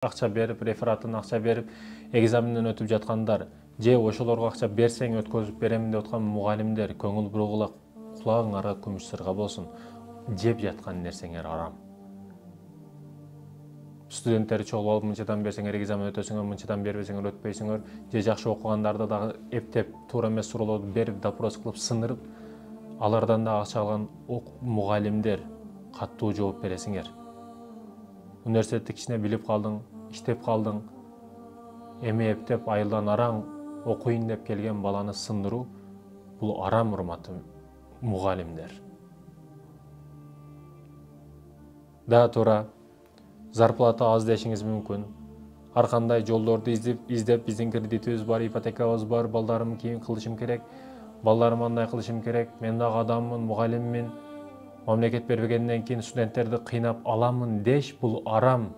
акча берип, рефератын акча берип, экзаменден өтүп жаткандар, же ошолорго акча берсең өткөзүп беремин деп аткан мугалимдер көңүл буругула кулагыңарга күмүш сырга болсун. Жеп жаткан нерсеңер арам. Студенттер чогулуп алып мынчадан берсеңер экзамен өтөсүңөр, мынчадан бербесеңер өтпөйсүңөр, же жакшы окугандарды дагы эптеп туура эмес суроолорду берип, допрос кылып, сындырып, алардан да акча алган мугалимдер каттуу жооп бересиңер. Университетти кичине билип калдың, иштеп калдың, эми эптеп айылдан араң окуйн деп келген баланы сындыруу бул арам, урматтуу мугалимдер. Да туура зарплата аз дешиңиз мүмкүн. Ар кандай жолдорду издеп, биздин кредитибиз бар, ипотекабыз бар, балдарым кийин кылышым керек, балдарым андай кылышым керек, мен дагы адаммын, мугалиммин. Мамлекет бербегенден кийин студенттерди кыйнап аламын деш, бул арам.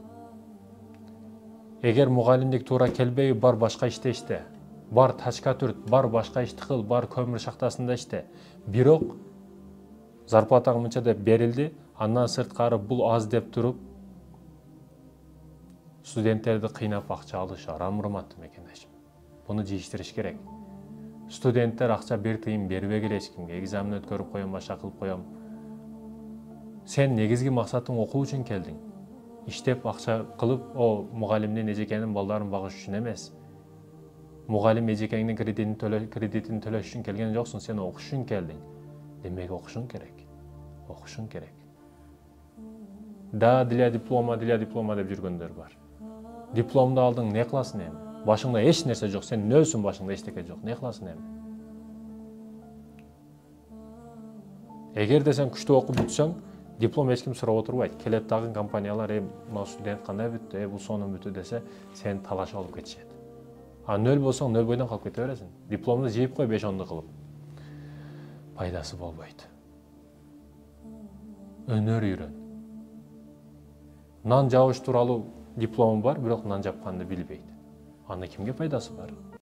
Эгер мугалимдик туура келбейби, бар башка иште иште. Бар тачка түрт, бар башка ишти кыл, бар көмүр шахтасында иште. Бирок зарплатаң мынча деп берилди, андан сырткары бул аз деп туруп студенттерди кыйнап акча алыш арам, урматтуу мекендешим. Буну жийиштириш керек. Студенттер акча бир тыйын бербегиле эч кимге. Экзамен өткөрүп коем, башка кылып коем. Сен негизги максатың окуу үчүн келдиң. Иштеп акча кылып, мугалимдин эжекенин балдарын багыш үчүн эмес. Мугалим эжекеңдин кредитин төлөш үчүн келген жоксуң, сен окуш үчүн келдиң. Демек окушуң керек. Окушуң керек. Да, для диплома деп жүргөндөр бар. Дипломду алдың, не кыласың эми? Башыңда эч нерсе жок, сен нөлсүң, башыңда эчтеке жок. Не кыласың эми? Эгерде сен күчтүү окуп бүтсөң, диплом эч ким сурап отурбайт. Келет дагы компаниялар, мына студент кандай бүттү, бул сонун бүттү десе, сен талаш алып кетишет. А нөл болсоң, нөл бойдон калып кете бересиң. Дипломду жейип кой 5-10 кылып. Пайдасы болбойт. Өнөр үйрөн. Нан жабыш тууралуу диплому бар, бирок нан жапканды билбейт. Анда кимге пайдасы бар?